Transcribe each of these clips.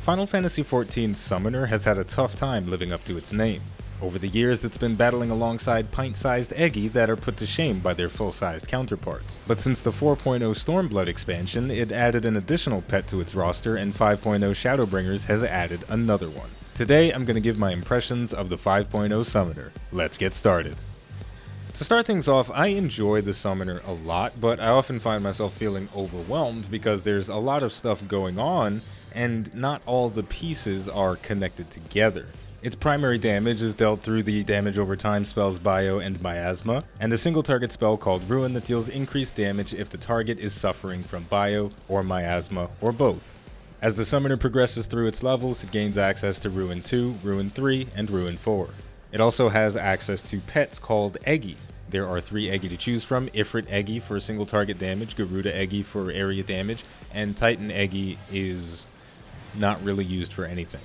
Final Fantasy XIV's Summoner has had a tough time living up to its name. Over the years, it's been battling alongside pint-sized Eggy that are put to shame by their full-sized counterparts. But since the 4.0 Stormblood expansion, it added an additional pet to its roster, and 5.0 Shadowbringers has added another one. Today, I'm going to give my impressions of the 5.0 Summoner. Let's get started. To start things off, I enjoy the Summoner a lot, but I often find myself feeling overwhelmed because there's a lot of stuff going on, and not all the pieces are connected together. Its primary damage is dealt through the damage over time spells Bio and Miasma, and a single target spell called Ruin that deals increased damage if the target is suffering from Bio or Miasma or both. As the Summoner progresses through its levels, it gains access to Ruin 2, Ruin 3, and Ruin 4. It also has access to pets called Eggy. There are 3 Eggy to choose from: Ifrit Eggy for single target damage, Garuda Eggy for area damage, and Titan Eggy is not really used for anything.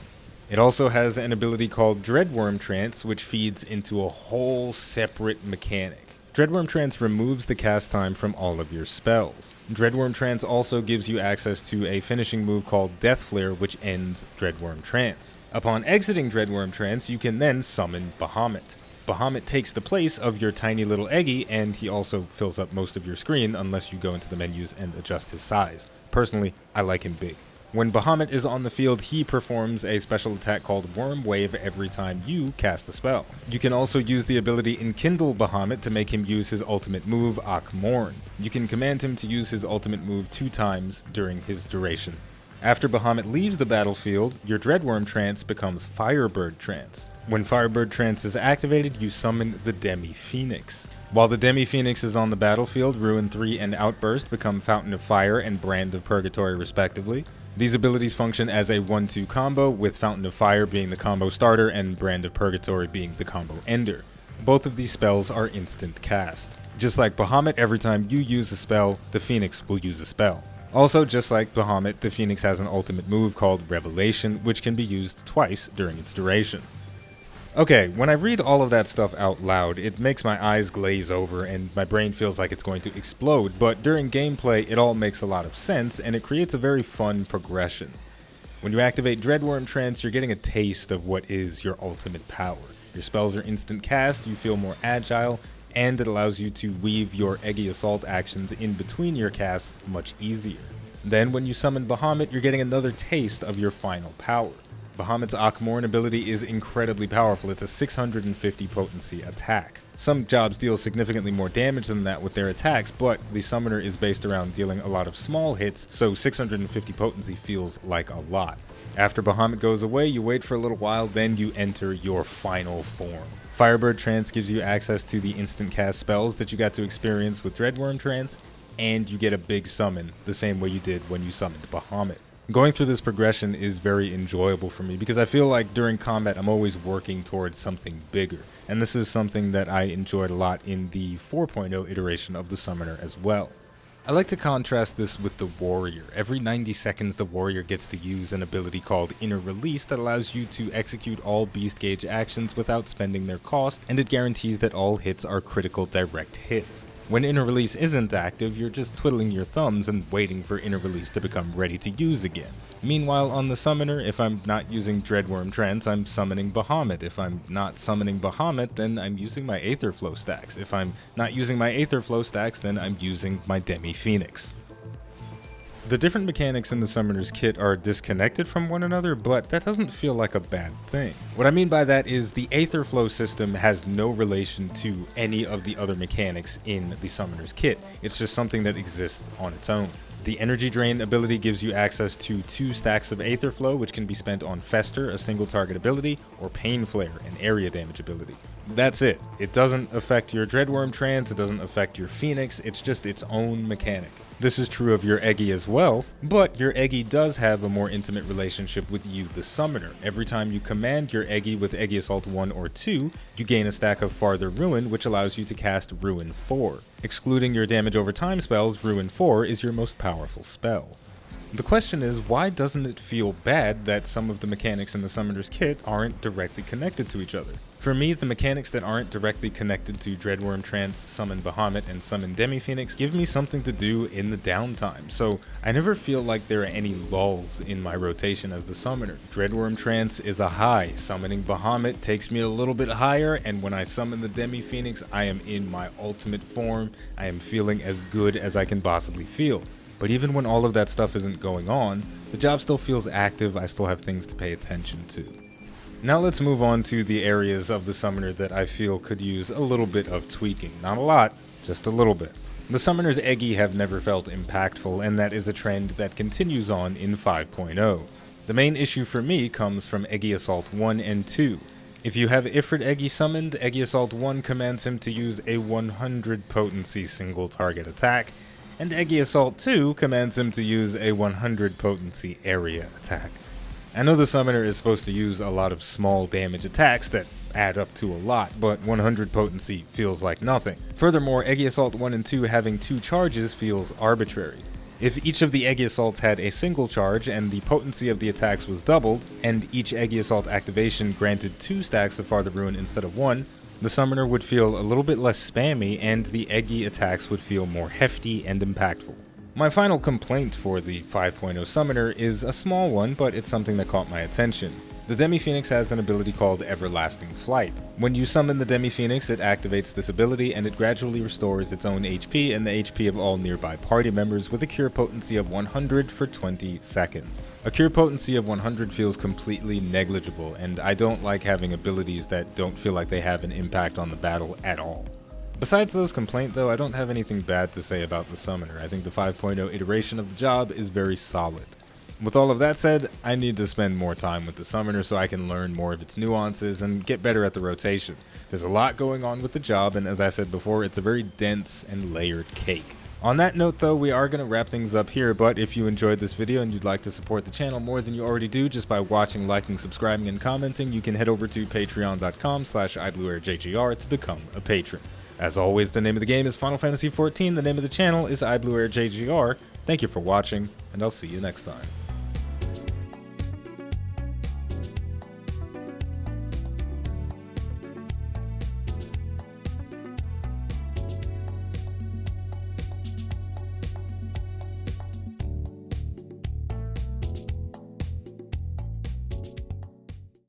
It also has an ability called Dreadworm Trance, which feeds into a whole separate mechanic. Dreadworm Trance removes the cast time from all of your spells. Dreadworm Trance also gives you access to a finishing move called Death Flare, which ends Dreadworm Trance. Upon exiting Dreadworm Trance, you can then summon Bahamut. Bahamut takes the place of your tiny little Eggy, and he also fills up most of your screen unless you go into the menus and adjust his size. Personally, I like him big. When Bahamut is on the field, he performs a special attack called Worm Wave every time you cast a spell. You can also use the ability Enkindle Bahamut to make him use his ultimate move, Akmorn. You can command him to use his ultimate move 2 times during his duration. After Bahamut leaves the battlefield, your Dreadworm Trance becomes Firebird Trance. When Firebird Trance is activated, you summon the Demi Phoenix. While the Demi Phoenix is on the battlefield, Ruin 3 and Outburst become Fountain of Fire and Brand of Purgatory respectively. These abilities function as a 1-2 combo, with Fountain of Fire being the combo starter and Brand of Purgatory being the combo ender. Both of these spells are instant cast. Just like Bahamut, every time you use a spell, the Phoenix will use a spell. Also, just like Bahamut, the Phoenix has an ultimate move called Revelation, which can be used twice during its duration. Okay, when I read all of that stuff out loud, it makes my eyes glaze over and my brain feels like it's going to explode, but during gameplay it all makes a lot of sense and it creates a very fun progression. When you activate Dreadworm Trance, you're getting a taste of what is your ultimate power. Your spells are instant cast, you feel more agile, and it allows you to weave your Eggy Assault actions in between your casts much easier. Then when you summon Bahamut, you're getting another taste of your final power. Bahamut's Akmorn ability is incredibly powerful. It's a 650 potency attack. Some jobs deal significantly more damage than that with their attacks, but the Summoner is based around dealing a lot of small hits, so 650 potency feels like a lot. After Bahamut goes away, you wait for a little while, then you enter your final form. Firebird Trance gives you access to the instant cast spells that you got to experience with Dreadworm Trance, and you get a big summon, the same way you did when you summoned Bahamut. Going through this progression is very enjoyable for me because I feel like during combat I'm always working towards something bigger, and this is something that I enjoyed a lot in the 4.0 iteration of the Summoner as well. I like to contrast this with the Warrior. Every 90 seconds the Warrior gets to use an ability called Inner Release that allows you to execute all beast gauge actions without spending their cost, and it guarantees that all hits are critical direct hits. When Inner Release isn't active, you're just twiddling your thumbs and waiting for Inner Release to become ready to use again. Meanwhile, on the Summoner, if I'm not using Dreadworm Trance, I'm summoning Bahamut. If I'm not summoning Bahamut, then I'm using my Aetherflow stacks. If I'm not using my Aetherflow stacks, then I'm using my Demi Phoenix. The different mechanics in the Summoner's kit are disconnected from one another, but that doesn't feel like a bad thing. What I mean by that is the Aetherflow system has no relation to any of the other mechanics in the Summoner's kit. It's just something that exists on its own. The Energy Drain ability gives you access to 2 stacks of Aetherflow, which can be spent on Fester, a single target ability, or Pain Flare, an area damage ability. That's it. It doesn't affect your Dreadworm Trance, it doesn't affect your Phoenix, it's just its own mechanic. This is true of your Eggy as well, but your Eggy does have a more intimate relationship with you, the Summoner. Every time you command your Eggy with Eggy Assault 1 or 2, you gain a stack of Farther Ruin, which allows you to cast Ruin 4. Excluding your damage over time spells, Ruin 4 is your most powerful spell. The question is, why doesn't it feel bad that some of the mechanics in the Summoner's kit aren't directly connected to each other? For me, the mechanics that aren't directly connected to Dreadworm Summon Bahamut, and Summon Demi-Phoenix give me something to do in the downtime, so I never feel like there are any lulls in my rotation as the Summoner. Dreadworm Trance is a high, summoning Bahamut takes me a little bit higher, and when I summon the Demi-Phoenix, I am in my ultimate form. I am feeling as good as I can possibly feel. But even when all of that stuff isn't going on, the job still feels active. I still have things to pay attention to. Now let's move on to the areas of the Summoner that I feel could use a little bit of tweaking. Not a lot, just a little bit. The Summoner's Eggy have never felt impactful, and that is a trend that continues on in 5.0. The main issue for me comes from Eggy Assault 1 and 2. If you have Ifrit Eggy summoned, Eggy Assault 1 commands him to use a 100 potency single target attack, and Eggy Assault 2 commands him to use a 100 potency area attack. I know the Summoner is supposed to use a lot of small damage attacks that add up to a lot, but 100 potency feels like nothing. Furthermore, Eggy Assault 1 and 2 having 2 charges feels arbitrary. If each of the Eggy Assaults had a single charge and the potency of the attacks was doubled, and each Eggy Assault activation granted 2 stacks of Farther Ruin instead of 1, the Summoner would feel a little bit less spammy and the Eggy attacks would feel more hefty and impactful. My final complaint for the 5.0 Summoner is a small one, but it's something that caught my attention. The Demi-Phoenix has an ability called Everlasting Flight. When you summon the Demi-Phoenix, it activates this ability and it gradually restores its own HP and the HP of all nearby party members with a cure potency of 100 for 20 seconds. A cure potency of 100 feels completely negligible, and I don't like having abilities that don't feel like they have an impact on the battle at all. Besides those complaints though, I don't have anything bad to say about the Summoner. I think the 5.0 iteration of the job is very solid. With all of that said, I need to spend more time with the Summoner so I can learn more of its nuances and get better at the rotation. There's a lot going on with the job, and as I said before, it's a very dense and layered cake. On that note though, we are going to wrap things up here, but if you enjoyed this video and you'd like to support the channel more than you already do just by watching, liking, subscribing, and commenting, you can head over to patreon.com/iBluairJgR to become a patron. As always, the name of the game is Final Fantasy XIV, the name of the channel is iBluairJgR. Thank you for watching, and I'll see you next time.